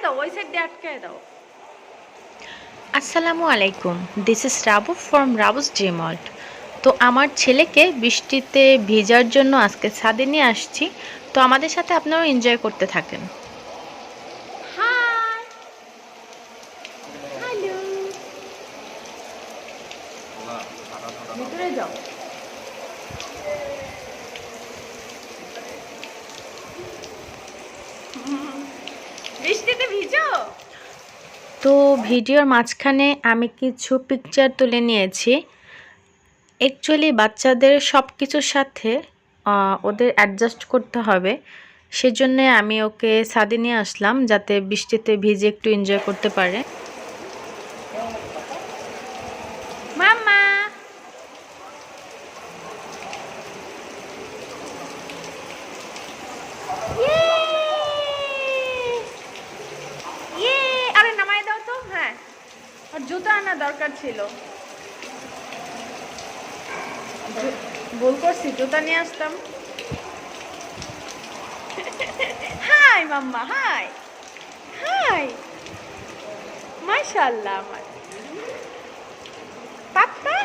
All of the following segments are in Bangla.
দাও, ওই সাইড দিয়ে আটকায় দাও। আসসালামু আলাইকুম, this is Rabu from Rabu's dream world. তো আমার ছেলেকে বৃষ্টিতে ভেজার জন্য আজকে ছাদে নিয়ে আসছি। তো আমাদের সাথে আপনারাও এনজয় করতে থাকেন। হাই, হ্যালো, ভিতরে যাও। বৃষ্টিতে ভিজো। তো ভিডিওর মাঝখানে আমি কিছু পিকচার তুলে নিয়েছি। অ্যাকচুয়ালি বাচ্চাদের সব কিছুর সাথে ওদের অ্যাডজাস্ট করতে হবে, সেজন্য আমি ওকে ছাদে নিয়ে আসলাম যাতে বৃষ্টিতে ভিজে একটু এনজয় করতে পারে। মাম্মা, ইয়ে ইয়ে, আরে নামাই দাও তো। হ্যাঁ, আর জুতো আনা দরকার ছিল। ভুল করছি, জুতা নিয়ে আসতাম। হাই মাম্মা, হাই হাই, মাশাআল্লাহ। আমার পাপ্পা,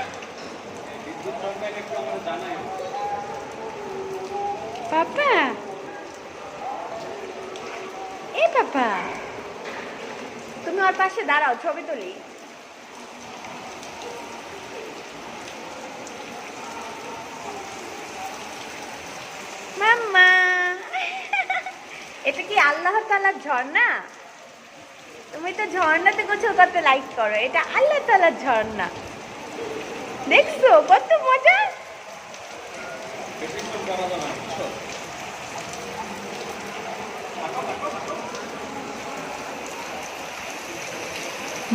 পাপা, এ পাপা, তুমি ওর পাশে দাঁড়াও, ছবি তুলি। মাম্মা, এটা কি আল্লাহ তাআলার ঝর্ণা? তুমি তো ঝর্ণাতে গোসল করতে লাইক করো, এটা আল্লাহ তাআলার ঝর্ণা। দেখছো কত মজা।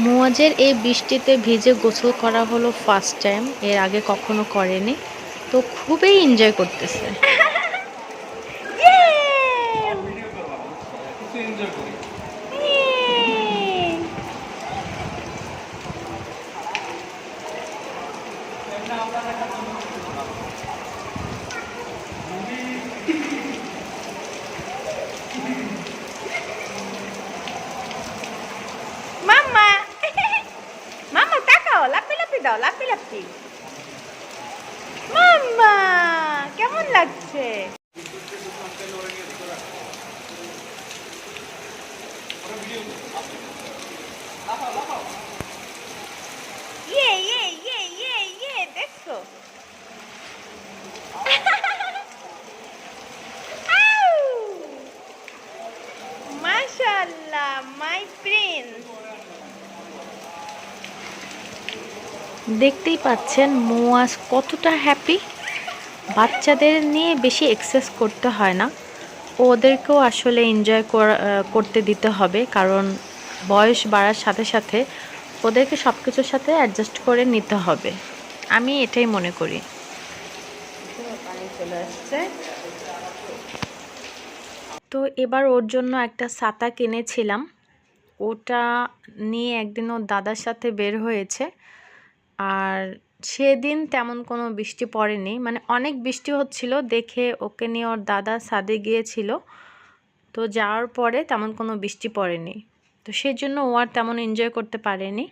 মুয়াজের এই বৃষ্টিতে ভিজে গোসল করা হলো ফার্স্ট টাইম, এর আগে কখনো করেনি। তো খুবই এনজয় করতেছে। মাম্মা, মাম্মা তাকাও, লাপি লাপি দাও, লাপি লাপি। মাম্মা, কেমন লাগছে? ইয়ে ইয়ে ইয়ে ইয়ে ইয়ে, দেখছো? মাশাআল্লাহ, মাই প্রিন্স। দেখতেই পাচ্ছেন মুয়াজ কতটা হ্যাপি। বাচ্চাদের নিয়ে বেশি এক্সেস করতে হয় না, ওদেরকেও আসলে এনজয় করতে দিতে হবে, কারণ বয়স বাড়ার সাথে সাথে ওদেরকে সব কিছুর সাথে অ্যাডজাস্ট করে নিতে হবে। আমি এটাই মনে করি। পানি চলে আসছে। তো এবার ওর জন্য একটা ছাতা কিনেছিলাম, ওটা নিয়ে একদিন ওর দাদার সাথে বের হয়েছে। আর সেদিন তেমন কোনো বৃষ্টি পড়েনি, মানে অনেক বৃষ্টি হচ্ছিল দেখে ওকে নিয়ে ওর দাদা ছাদে গিয়েছিল। তো যাওয়ার পরে তেমন কোনো বৃষ্টি পড়েনি, তো সেই জন্য ও আর তেমন এনজয় করতে পারেনি।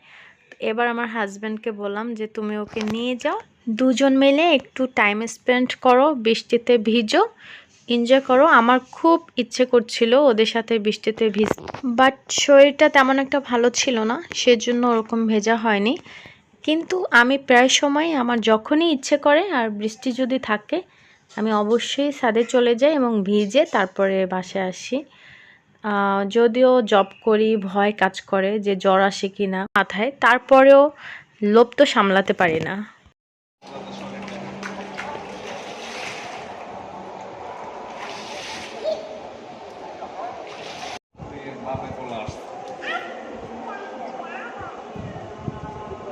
এবার আমার হাজব্যান্ডকে বললাম যে তুমি ওকে নিয়ে যাও, দুজন মিলে একটু টাইম স্পেন্ড করো, বৃষ্টিতে ভিজো, এনজয় করো। আমার খুব ইচ্ছে করছিল ওদের সাথে বৃষ্টিতে বাট শরীরটা তেমন একটা ভালো ছিল না, সেজন্য ওরকম ভেজা হয়নি। কিন্তু আমি প্রায় সময় আমার যখনই ইচ্ছে করে আর বৃষ্টি যদি থাকে, আমি অবশ্যই ছাদে চলে যাই এবং ভিজে তারপরে বাসায় আসি। যদিও জব করি, ভয় কাজ করে যে জ্বর আসে কি না মাথায়, তারপরেও লোভ তো সামলাতে পারি না।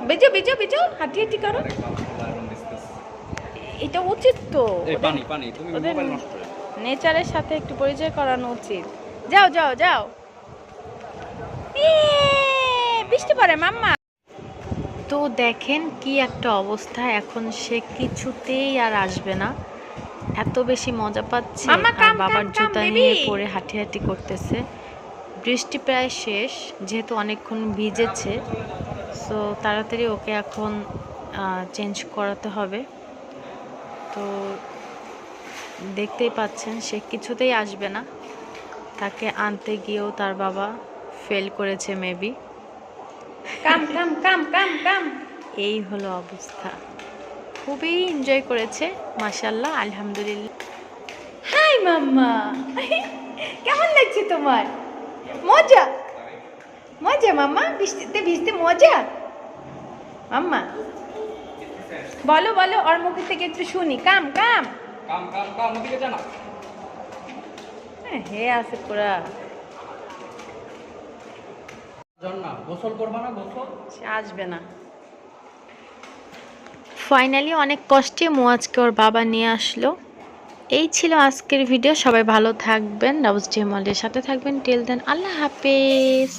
বেজো বেজো বেজো, হাঁটি হাঁটি করো। এটা উচিত তো, ওদের নেচারের সাথে একটু পরিচয় করানো উচিত। যাও যাও যাও। বৃষ্টি পড়ে মাম্মা। তো দেখেন কি একটা অবস্থা, এখন সে কিছুতেই আর আসবে না, এত বেশি মজা পাচ্ছে। মাম্মা আর কাম কাম বাবার কাম জুতা বেবি। নিয়ে পরে হাঁটি হাঁটি করতেছে। বৃষ্টি প্রায় শেষ, যেহেতু অনেকক্ষণ ভিজেছে, সো তাড়াতাড়ি ওকে এখন চেঞ্জ করাতে হবে। তো দেখতেই পাচ্ছেন সে কিছুতেই আসবে না, তাকে আনতে গিয়েও তার বাবা ফেল করেছে মেবি। কাম কাম কাম কাম কাম। এই হলো অবস্থা। খুবই এনজয় করেছে, মাশাআল্লাহ, আলহামদুলিল্লাহ। হাই মাম্মা, কেমন লাগছে তোমার? মজা মজা মাম্মা, বৃষ্টিতে ভিজতে মজা। মাম্মা বলো বলো, ওর মুখে থেকে একটু শুনি। কাম কাম কাম কাম কাম ওদিকে জানা। হে আছে পুরা। জন্না গোসল করবা না? গোসল সে আসবে না। ফাইনালি অনেক কষ্টে মুয়াজকে ওর বাবা নিয়ে আসলো। এই ছিল আজকের ভিডিও। সবাই ভালো থাকবেন, রাউজ ডে মলের সাথে থাকবেন। টিল দেন, আল্লাহ হাফেজ।